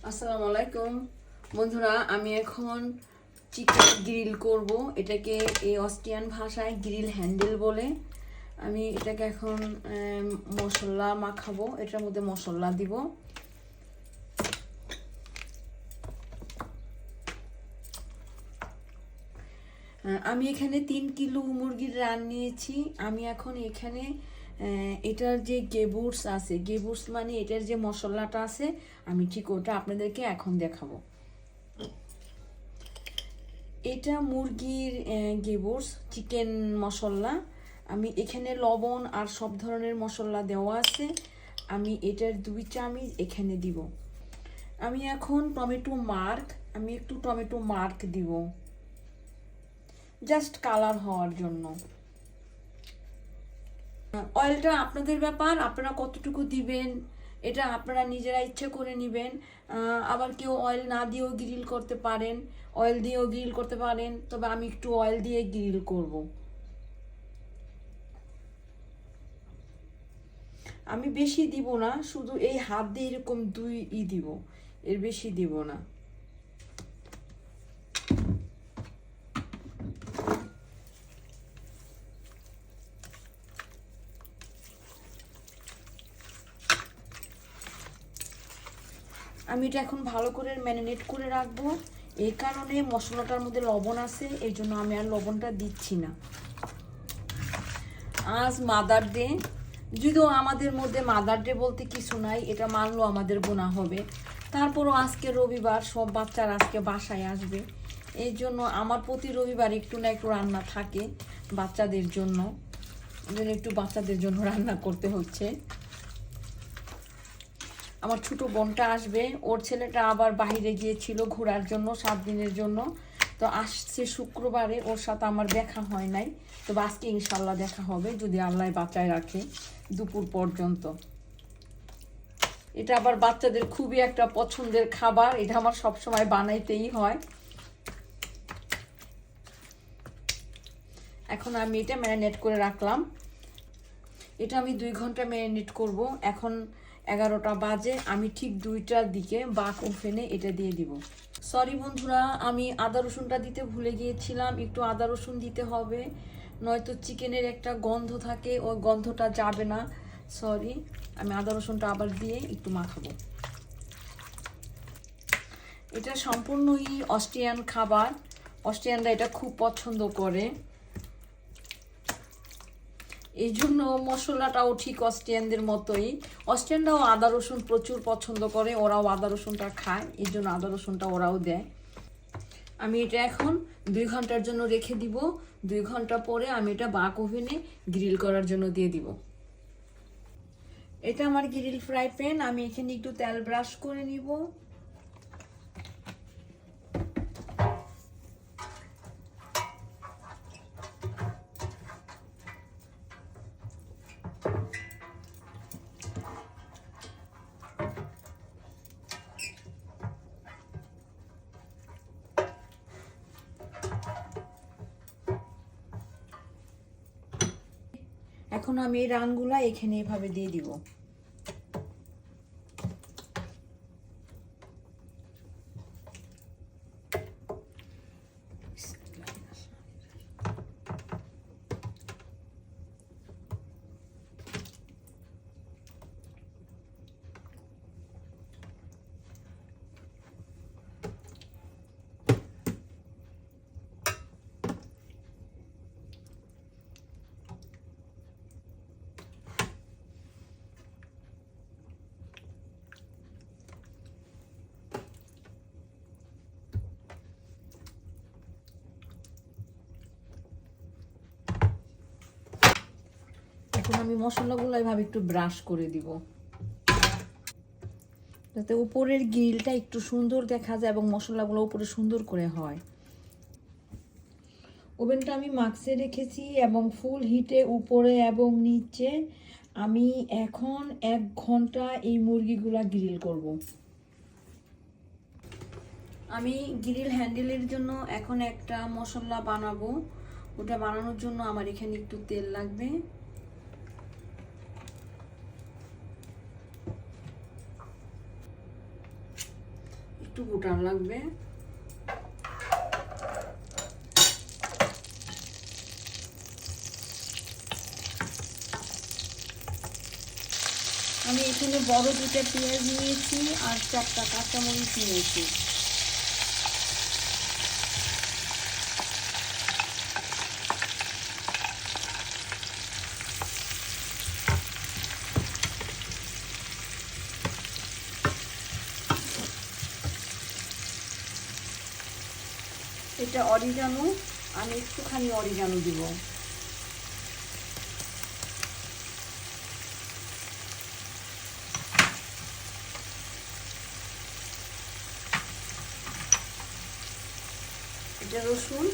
আসসালামু আলাইকুম বন্ধুরা, আমি এখন চিকেন গ্রিল করব। এটাকে এই অস্ট্রিয়ান ভাষায় গ্রিল হ্যান্ডেল বলে। আমি এটাকে এখন মশলা মাখাবো, এটার মধ্যে মশলা দিব। আমি এখানে 3 কিলো মুরগির রান নিয়েছি। আমি এখন এখানে এটার যে গেবুর্স আছে, গেবুর্স মানে এটার যে মশলাটা আছে, আমি ঠিক ওটা আপনাদেরকে এখন দেখাবো। এটা মুরগির গেবুর্স চিকেন মশলা। আমি এখানে লবণ আর সব ধরনের মশলা দেওয়া আছে। আমি এটার 2 চামচ এখানে দিব। আমি এখন একটু টমেটো মার্ক দিব, জাস্ট কালার হওয়ার জন্য। অয়েলটা আপনাদের ব্যাপার, আপনারা কতটুকু দিবেন এটা আপনারা নিজেরা ইচ্ছা করে নেবেন। আবার কেউ অয়েল না দিয়েও গ্রিল করতে পারেন, অয়েল দিয়েও গ্রিল করতে পারেন, তবে আমি একটু অয়েল দিয়ে গ্রিল করব। আমি বেশি দিব না, শুধু এই হাত দিয়ে এরকম 2 দিব, এর বেশি দিব না। আমি এটা এখন ভালো করে ম্যারিনেট করে রাখবো। এই কারণে মশলাটার মধ্যে লবণ আছে, এই জন্য আমি আর লবণটা দিচ্ছি না। আজ মাদার ডে, যদিও আমাদের মধ্যে মাদার ডে বলতে কিছু নাই, এটা মানলেও আমাদের গুনাহ হবে। তারপরও আজকে রবিবার, সব বাচ্চারা আজকে বাসায় আসবে, এই জন্য আমার প্রতি রবিবার একটু না একটু রান্না থাকে বাচ্চাদের জন্য। একটু বাচ্চাদের জন্য রান্না করতে হচ্ছে। আমার ছোট বোনটা আসবে, ওর ছেলেটা আবার বাইরে গিয়েছিল ঘোরার জন্য 7 দিনের জন্য, তো আসছে শুক্রবারে। ওর সাথে আমার দেখা হয় নাই, তবে আজকে ইনশাল্লাহ দেখা হবে যদি আল্লাহ বাঁচায় রাখে দুপুর পর্যন্ত। এটা আবার বাচ্চাদের খুবই একটা পছন্দের খাবার, এটা আমার সবসময় বানাইতেই হয়। এখন আমি এটা ম্যারিনেট করে রাখলাম। এটা আমি 2 ঘন্টা ম্যারিনেট করব। এখন 11টা বাজে, আমি ঠিক 2টার দিকে বাক ওভেনে এটা দিয়ে দিব। সরি বন্ধুরা, আমি আদা রসুনটা দিতে ভুলে গিয়েছিলাম। একটু আদা রসুন দিতে হবে, নয়তো চিকেনের একটা গন্ধ থাকে, ওই গন্ধটা যাবে না। সরি, আমি আদা রসুনটা আবার দিয়ে একটু মাখাবো। এটা সম্পূর্ণই অস্ট্রিয়ান খাবার, অস্ট্রিয়ানরা এটা খুব পছন্দ করে, এই জন্য মশলাটাও ঠিক অস্ট্রিয়ানদের মতোই। অস্ট্রিয়ানরাও আদা রসুন প্রচুর পছন্দ করে, ওরাও আদা রসুনটা খায়, এই জন্য আদা রসুনটা ওরাও দেয়। আমি এটা এখন 2 ঘন্টার জন্য রেখে দিব। 2 ঘন্টা পরে আমি এটা বাক ওভেনে গ্রিল করার জন্য দিয়ে দিব। এটা আমার গ্রিল ফ্রাই প্যান, আমি এখানে একটু তেল ব্রাশ করে নিব। এখন আমি এই রানগুলা এখানে এভাবে দিয়ে দিব। এখন আমি মশলাগুলো এভাবে একটু ব্রাশ করে দিব, যাতে উপরের গ্রিলটা একটু সুন্দর দেখা যায় এবং মশলাগুলো উপরে সুন্দর করে হয়। ওভেনটা আমি মাক্সে রেখেছি এবং ফুল হিটে উপরে এবং নিচে। আমি এখন 1 ঘন্টা এই মুরগিগুলা গ্রিল করব। আমি গ্রিল হ্যান্ডেলের জন্য এখন একটা মশলা বানাবো। ওটা বানানোর জন্য আমার এখানে একটু তেল লাগবে। একটু বুটার লাগবে। আমি এখানে বড় 2টা পেঁয়াজ নিয়েছি আর 4টা কাঁচামরিচ নিয়েছি। এটা অরিগানো, আমি একটুখানি অরিগানো দিব। এটা রসুন,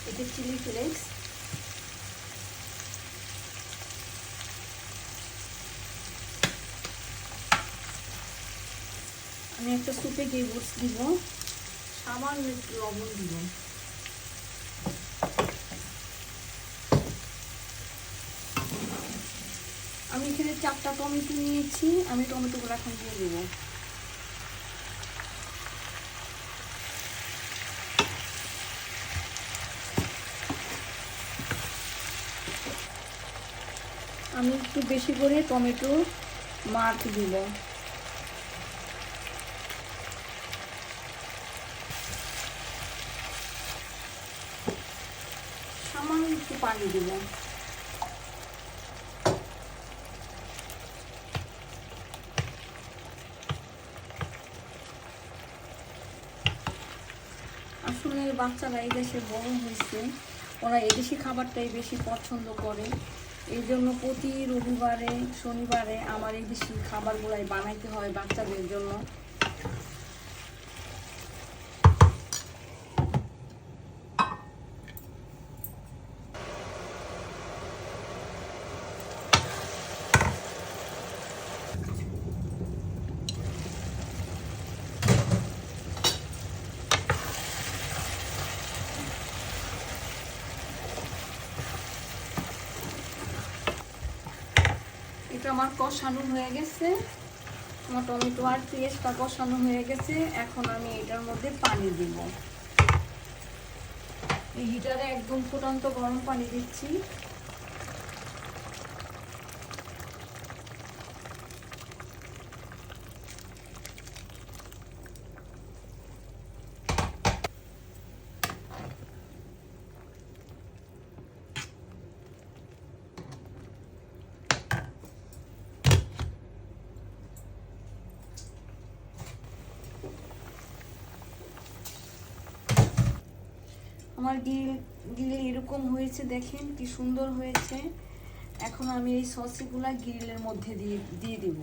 এটা চিলি ফ্লেক্স, আমি একটা সুপে গেবুস দিব, সামান্য একটু লবণ দিব। আমি এখানে 4টা টমেটো নিয়েছি, আমি টমেটোগুলো এখন দিয়ে দেবো। আমি একটু বেশি করে টমেটো মার্ক দিব। সামান্য একটু পানি দিব। আসলে বাচ্চারা এই দেশে বড় হয়েছে, ওরা এদেশি খাবারটাই বেশি পছন্দ করে। এই জন্য প্রতি রবিবারে শনিবারে আমার এই দেশি খাবারগুলাই বানাইতে হয় বাচ্চাদের জন্য। এটা আমার কষানো হয়ে গেছে, আমার টমেটো আর পেঁয়াজটা কষানো হয়ে গেছে। এখন আমি এটার মধ্যে পানি দিব। এই হিটারে একদম ফুটন্ত গরম পানি দিচ্ছি। আমার গ্রিল এরকম হয়েছে, দেখেন কি সুন্দর হয়েছে। এখন আমি এই সসগুলা গ্রিলের মধ্যে দিয়ে দিব।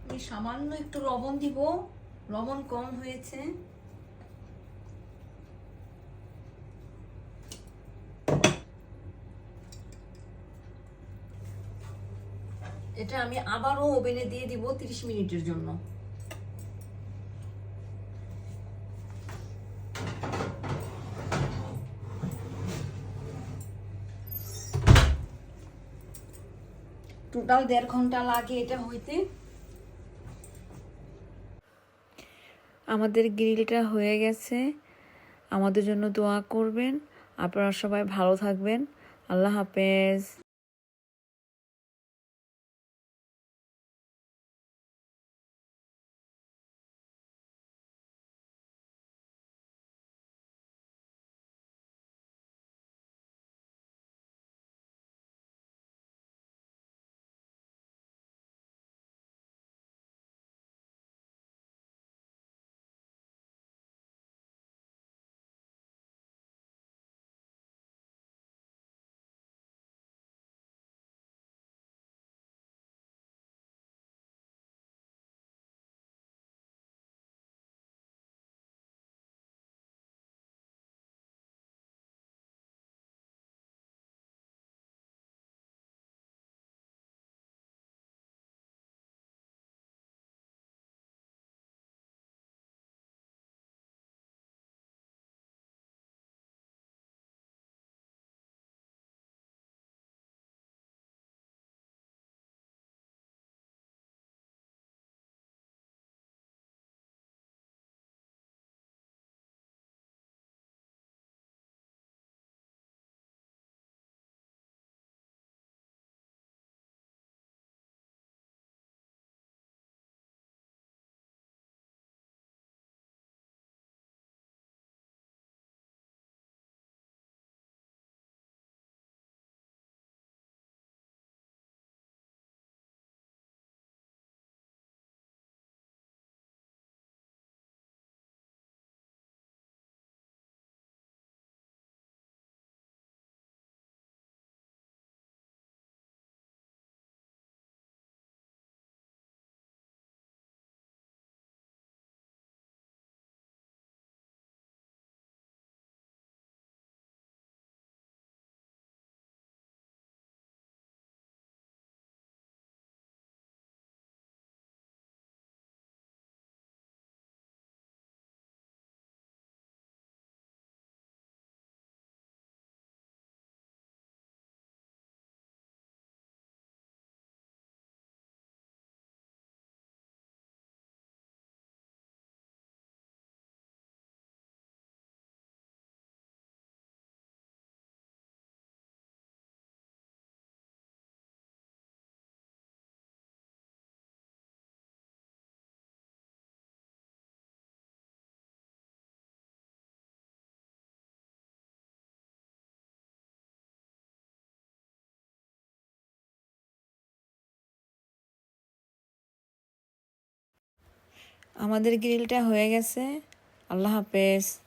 আমি সামান্য একটু লবণ দিব, লবণ কম হয়েছে। এটা আমি আবারও ওভেনে দিয়ে দিব 30 মিনিটের জন্য। টোটাল 1.5 ঘন্টা লাগে এটা হইতে। আমাদের গ্রিলটা হয়ে গেছে, আমাদের জন্য দোয়া করবেন। আপনারা সবাই ভালো থাকবেন। আল্লাহ হাফেজ। আমাদের গ্রিলটা হয়ে গেছে। আল্লাহ হাফেজ।